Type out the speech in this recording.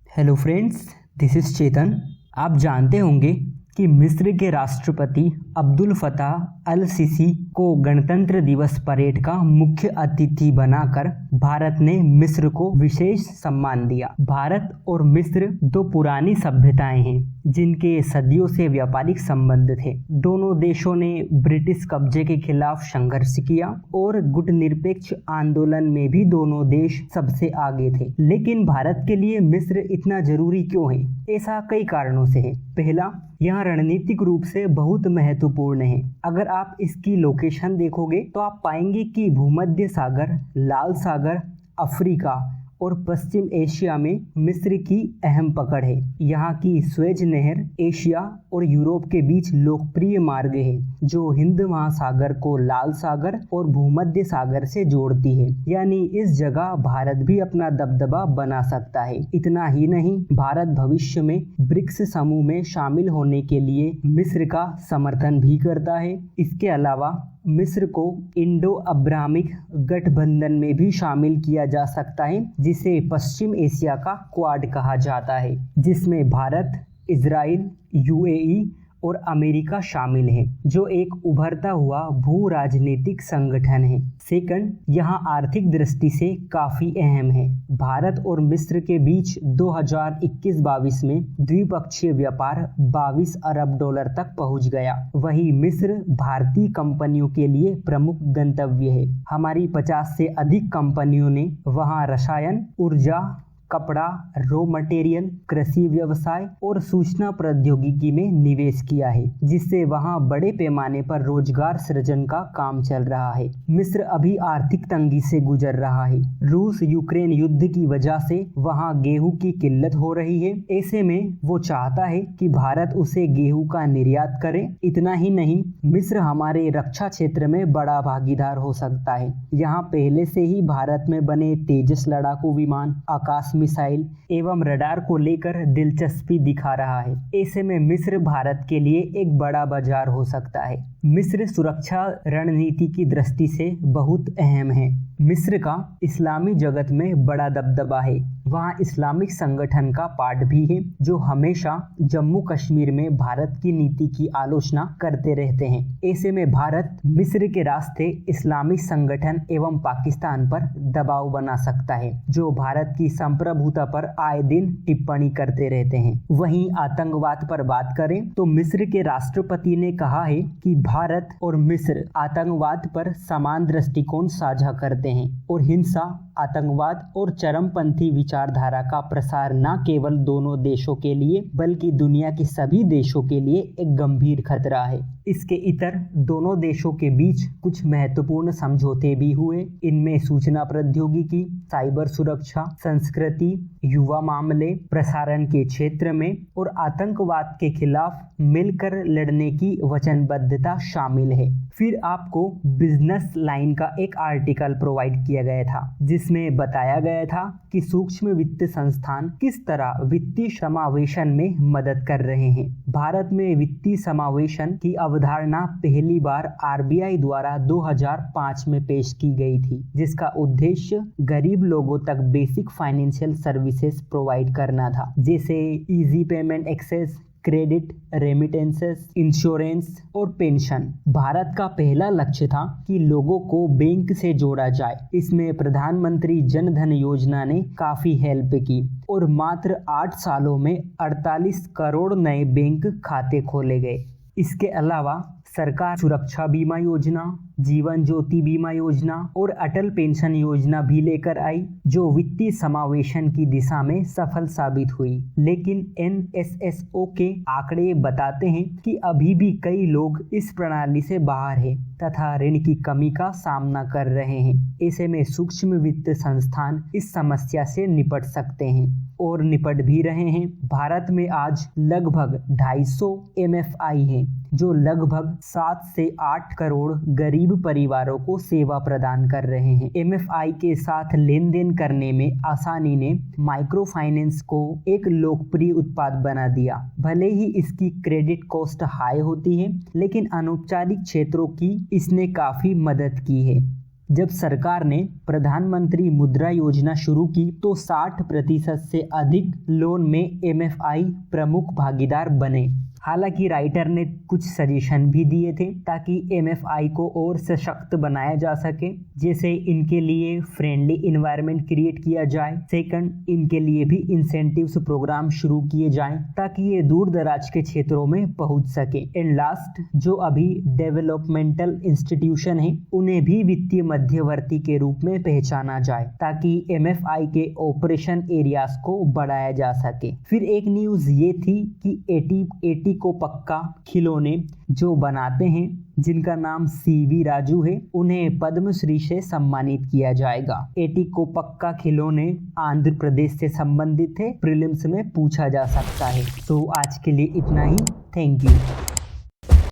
Hello friends, this is चेतन। आप जानते होंगे कि मिस्र के राष्ट्रपति अब्दुल फताह अल सीसी को गणतंत्र दिवस परेड का मुख्य अतिथि बनाकर भारत ने मिस्र को विशेष सम्मान दिया। भारत और मिस्र दो पुरानी सभ्यताएं हैं जिनके सदियों से व्यापारिक संबंध थे। दोनों देशों ने ब्रिटिश कब्जे के खिलाफ संघर्ष किया और गुटनिरपेक्ष आंदोलन में भी दोनों देश सबसे आगे थे। लेकिन भारत के लिए मिस्र इतना जरूरी क्यों है? ऐसा कई कारणों से है। पहला, यह रणनीतिक रूप से बहुत महत्वपूर्ण है। अगर आप इसकी लोकेशन देखोगे तो आप पाएंगे कि भूमध्य सागर, लाल सागर, अफ्रीका और पश्चिम एशिया में मिस्र की अहम पकड़ है। यहाँ की स्वेज नहर एशिया और यूरोप के बीच लोकप्रिय मार्ग है जो हिंद महासागर को लाल सागर और भूमध्य सागर से जोड़ती है। यानी इस जगह भारत भी अपना दबदबा बना सकता है। इतना ही नहीं, भारत भविष्य में ब्रिक्स समूह में शामिल होने के लिए मिस्र का समर्थन भी करता है। इसके अलावा मिस्र को इंडो अब्राहमिक गठबंधन में भी शामिल किया जा सकता है, जिसे पश्चिम एशिया का क्वाड कहा जाता है, जिसमें भारत, इजराइल, यूएई और अमेरिका शामिल है, जो एक उभरता हुआ भू राजनीतिक संगठन है। सेकंड, यहाँ आर्थिक दृष्टि से काफी अहम है। भारत और मिस्र के बीच 2021-22 में द्विपक्षीय व्यापार 22 अरब डॉलर तक पहुंच गया। वहीं मिस्र भारतीय कंपनियों के लिए प्रमुख गंतव्य है। हमारी 50 से अधिक कंपनियों ने वहां रसायन, ऊर्जा, कपड़ा, रॉ मटेरियल, कृषि व्यवसाय और सूचना प्रौद्योगिकी में निवेश किया है, जिससे वहां बड़े पैमाने पर रोजगार सृजन का काम चल रहा है। मिस्र अभी आर्थिक तंगी से गुजर रहा है। रूस यूक्रेन युद्ध की वजह से वहां गेहूं की किल्लत हो रही है। ऐसे में वो चाहता है कि भारत उसे गेहूं का निर्यात करे। इतना ही नहीं, मिस्र हमारे रक्षा क्षेत्र में बड़ा भागीदार हो सकता है। यहाँ पहले से ही भारत में बने तेजस लड़ाकू विमान, आकाश मिसाइल एवं रडार को लेकर दिलचस्पी दिखा रहा है। ऐसे में मिस्र भारत के लिए एक बड़ा बाजार हो सकता है। मिस्र सुरक्षा रणनीति की दृष्टि से बहुत अहम है। मिस्र का इस्लामी जगत में बड़ा दबदबा है। वहाँ इस्लामिक संगठन का पार्ट भी है जो हमेशा जम्मू कश्मीर में भारत की नीति की आलोचना करते रहते हैं। ऐसे में भारत मिस्र के रास्ते इस्लामिक संगठन एवं पाकिस्तान पर दबाव बना सकता है, जो भारत की संप्रभुता पर आए दिन टिप्पणी करते रहते हैं। वहीं आतंकवाद पर बात करें तो मिस्र के राष्ट्रपति ने कहा है कि भारत और मिस्र आतंकवाद पर समान दृष्टिकोण साझा करते हैं और हिंसा, आतंकवाद और चरमपंथी विचारधारा का प्रसार न केवल दोनों देशों के लिए बल्कि दुनिया के सभी देशों के लिए एक गंभीर खतरा है। इसके इतर दोनों देशों के बीच कुछ महत्वपूर्ण समझौते भी हुए। इनमें सूचना प्रौद्योगिकी, साइबर सुरक्षा, संस्कृति, युवा मामले, प्रसारण के क्षेत्र में और आतंकवाद के खिलाफ मिलकर लड़ने की वचनबद्धता शामिल है। फिर आपको बिजनेस लाइन का एक आर्टिकल प्रोवाइड किया गया था जिसमें बताया गया था कि सूक्ष्म वित्त संस्थान किस तरह वित्तीय समावेशन में मदद कर रहे हैं। भारत में वित्तीय समावेशन की अवधारणा पहली बार आरबीआई द्वारा 2005 में पेश की गई थी, जिसका उद्देश्य गरीब लोगों तक बेसिक फाइनेंशियल सर्विसेज प्रोवाइड करना था, जैसे easy payment access, credit, remittances, insurance और पेंशन। भारत का पहला लक्ष्य था कि लोगों को बैंक से जोड़ा जाए। इसमें प्रधानमंत्री जन धन योजना ने काफी हेल्प की और मात्र 8 सालों में 48 करोड़ नए बैंक खाते खोले गए। इसके अलावा सरकार सुरक्षा बीमा योजना, जीवन ज्योति बीमा योजना और अटल पेंशन योजना भी लेकर आई, जो वित्तीय समावेशन की दिशा में सफल साबित हुई। लेकिन एनएसएसओ के आंकड़े बताते हैं कि अभी भी कई लोग इस प्रणाली से बाहर हैं तथा ऋण की कमी का सामना कर रहे हैं। ऐसे में सूक्ष्म वित्त संस्थान इस समस्या से निपट सकते हैं और निपट भी रहे हैं। भारत में आज लगभग 250 एमएफआई हैं, जो लगभग 7 से 8 करोड़ गरीब परिवारों को सेवा प्रदान कर रहे हैं। एमएफआई के साथ लेन देन करने में आसानी ने माइक्रो फाइनेंस को एक लोकप्रिय उत्पाद बना दिया। भले ही इसकी क्रेडिट कॉस्ट हाई होती है, लेकिन अनौपचारिक क्षेत्रों की इसने काफी मदद की है। जब सरकार ने प्रधानमंत्री मुद्रा योजना शुरू की तो 60% से अधिक लोन में एमएफआई प्रमुख भागीदार बने। हालांकि राइटर ने कुछ सजेशन भी दिए थे ताकि एमएफआई को और सशक्त बनाया जा सके, जैसे इनके लिए फ्रेंडली इन्वायरमेंट क्रिएट किया जाए। सेकंड, इनके लिए भी इंसेंटिव्स प्रोग्राम शुरू किए जाएं ताकि ये दूर दराज के क्षेत्रों में पहुंच सके। एंड लास्ट, जो अभी डेवलपमेंटल इंस्टीट्यूशन है उन्हें भी वित्तीय मध्यवर्ती के रूप में पहचाना जाए ताकि एमएफआई के ऑपरेशन एरियाज को बढ़ाया जा सके। फिर एक न्यूज ये थी कि 80 को पक्का खिलौने जो बनाते हैं, जिनका नाम सीवी राजू है, उन्हें पद्मश्री से सम्मानित किया जाएगा। 80 को पक्का खिलौने आंध्र प्रदेश से संबंधित है, प्रीलिम्स में पूछा जा सकता है। तो आज के लिए इतना ही। Thank you.